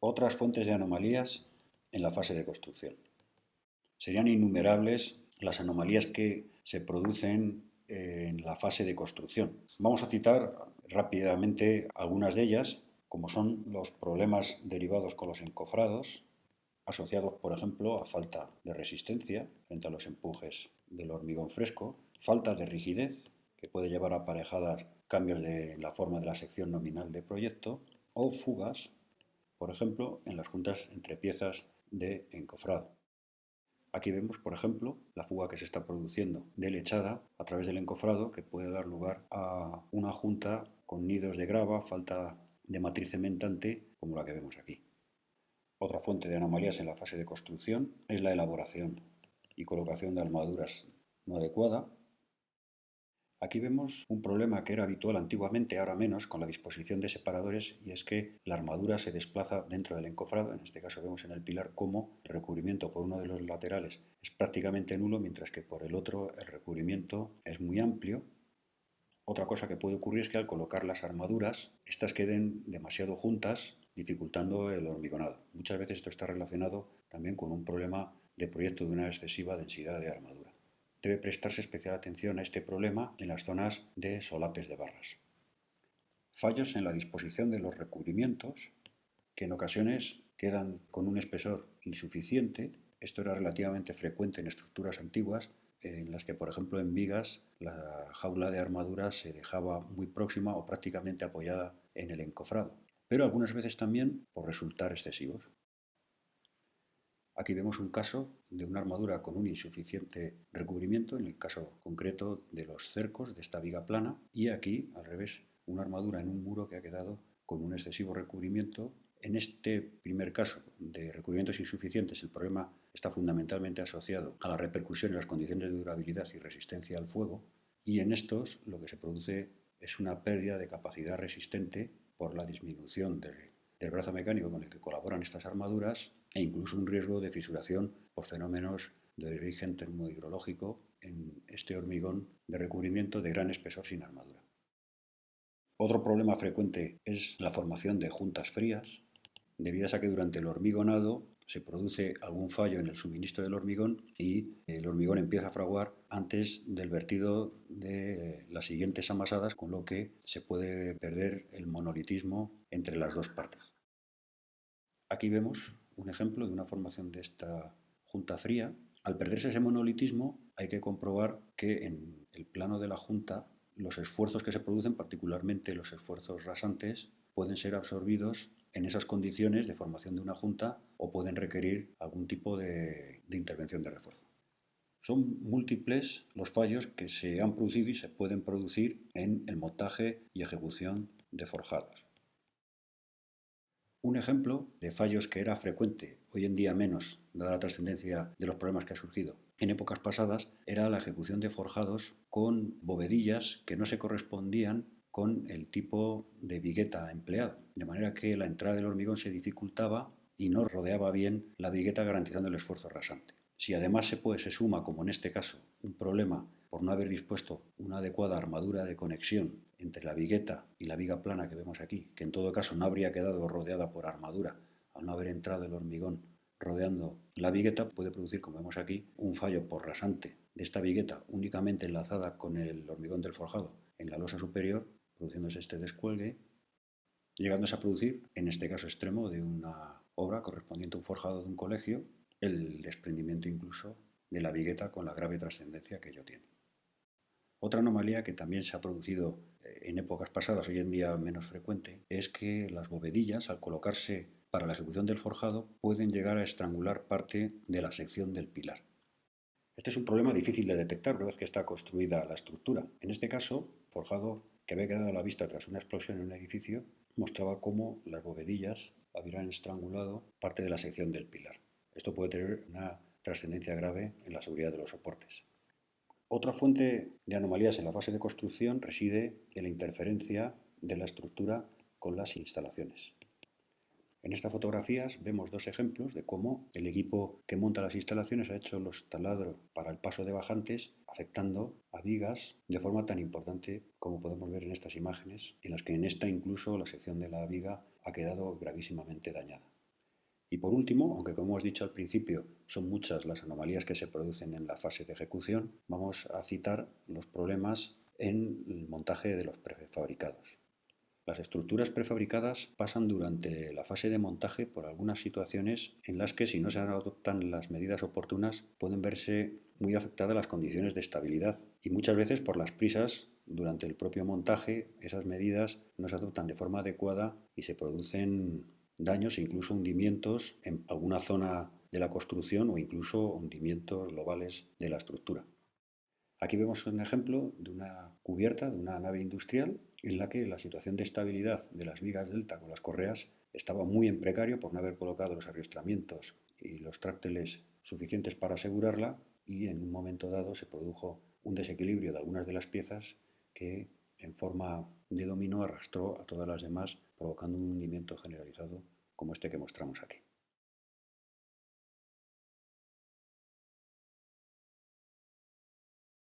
Otras fuentes de anomalías en la fase de construcción. Serían innumerables las anomalías que se producen en la fase de construcción. Vamos a citar rápidamente algunas de ellas, como son los problemas derivados con los encofrados, asociados, por ejemplo, a falta de resistencia frente a los empujes del hormigón fresco, falta de rigidez, que puede llevar aparejadas cambios de la forma de la sección nominal de proyecto, o fugas, por ejemplo, en las juntas entre piezas de encofrado. Aquí vemos, por ejemplo, la fuga que se está produciendo de lechada a través del encofrado, que puede dar lugar a una junta con nidos de grava, falta de matriz cementante, como la que vemos aquí. Otra fuente de anomalías en la fase de construcción es la elaboración y colocación de armaduras no adecuada. Aquí vemos un problema que era habitual antiguamente, ahora menos, con la disposición de separadores, y es que la armadura se desplaza dentro del encofrado. En este caso vemos en el pilar cómo el recubrimiento por uno de los laterales es prácticamente nulo, mientras que por el otro el recubrimiento es muy amplio. Otra cosa que puede ocurrir es que al colocar las armaduras, estas queden demasiado juntas, dificultando el hormigonado. Muchas veces esto está relacionado también con un problema de proyecto de una excesiva densidad de armadura. Debe prestarse especial atención a este problema en las zonas de solapes de barras. Fallos en la disposición de los recubrimientos, que en ocasiones quedan con un espesor insuficiente. Esto era relativamente frecuente en estructuras antiguas, en las que, por ejemplo, en vigas, la jaula de armadura se dejaba muy próxima o prácticamente apoyada en el encofrado, pero algunas veces también por resultar excesivos. Aquí vemos un caso de una armadura con un insuficiente recubrimiento, en el caso concreto de los cercos de esta viga plana, y aquí, al revés, una armadura en un muro que ha quedado con un excesivo recubrimiento. En este primer caso de recubrimientos insuficientes, el problema está fundamentalmente asociado a la repercusión en las condiciones de durabilidad y resistencia al fuego, y en estos lo que se produce es una pérdida de capacidad resistente por la disminución del brazo mecánico con el que colaboran estas armaduras, e incluso un riesgo de fisuración por fenómenos de origen termohidrológico en este hormigón de recubrimiento de gran espesor sin armadura. Otro problema frecuente es la formación de juntas frías, debido a que durante el hormigonado se produce algún fallo en el suministro del hormigón y el hormigón empieza a fraguar antes del vertido de las siguientes amasadas, con lo que se puede perder el monolitismo entre las dos partes. Aquí vemos un ejemplo de una formación de esta junta fría. Al perderse ese monolitismo, hay que comprobar que en el plano de la junta los esfuerzos que se producen, particularmente los esfuerzos rasantes, pueden ser absorbidos en esas condiciones de formación de una junta o pueden requerir algún tipo de intervención de refuerzo. Son múltiples los fallos que se han producido y se pueden producir en el montaje y ejecución de forjados. Un ejemplo de fallos que era frecuente, hoy en día menos, dada la trascendencia de los problemas que ha surgido en épocas pasadas, era la ejecución de forjados con bovedillas que no se correspondían con el tipo de vigueta empleado, de manera que la entrada del hormigón se dificultaba y no rodeaba bien la vigueta, garantizando el esfuerzo rasante. Si además se suma, como en este caso, un problema por no haber dispuesto una adecuada armadura de conexión entre la vigueta y la viga plana que vemos aquí, que en todo caso no habría quedado rodeada por armadura al no haber entrado el hormigón rodeando la vigueta, puede producir, como vemos aquí, un fallo por rasante de esta vigueta únicamente enlazada con el hormigón del forjado en la losa superior, produciéndose este descuelgue, llegándose a producir, en este caso extremo de una obra correspondiente a un forjado de un colegio, el desprendimiento incluso de la vigueta, con la grave trascendencia que ello tiene. Otra anomalía que también se ha producido en épocas pasadas, hoy en día menos frecuente, es que las bovedillas, al colocarse para la ejecución del forjado, pueden llegar a estrangular parte de la sección del pilar. Este es un problema difícil de detectar una vez que está construida la estructura. En este caso, forjado que había quedado a la vista tras una explosión en un edificio, mostraba cómo las bovedillas habían estrangulado parte de la sección del pilar. Esto puede tener una trascendencia grave en la seguridad de los soportes. Otra fuente de anomalías en la fase de construcción reside en la interferencia de la estructura con las instalaciones. En estas fotografías vemos dos ejemplos de cómo el equipo que monta las instalaciones ha hecho los taladros para el paso de bajantes, afectando a vigas de forma tan importante como podemos ver en estas imágenes, en las que en esta incluso la sección de la viga ha quedado gravísimamente dañada. Y por último, aunque como hemos dicho al principio son muchas las anomalías que se producen en la fase de ejecución, vamos a citar los problemas en el montaje de los prefabricados. Las estructuras prefabricadas pasan durante la fase de montaje por algunas situaciones en las que, si no se adoptan las medidas oportunas, pueden verse muy afectadas las condiciones de estabilidad, y muchas veces por las prisas durante el propio montaje esas medidas no se adoptan de forma adecuada y se producen daños e incluso hundimientos en alguna zona de la construcción o incluso hundimientos globales de la estructura. Aquí vemos un ejemplo de una cubierta de una nave industrial en la que la situación de estabilidad de las vigas delta con las correas estaba muy en precario por no haber colocado los ariostramientos y los trácteles suficientes para asegurarla, y en un momento dado se produjo un desequilibrio de algunas de las piezas que en forma de dominó arrastró a todas las demás, provocando un hundimiento generalizado como este que mostramos aquí.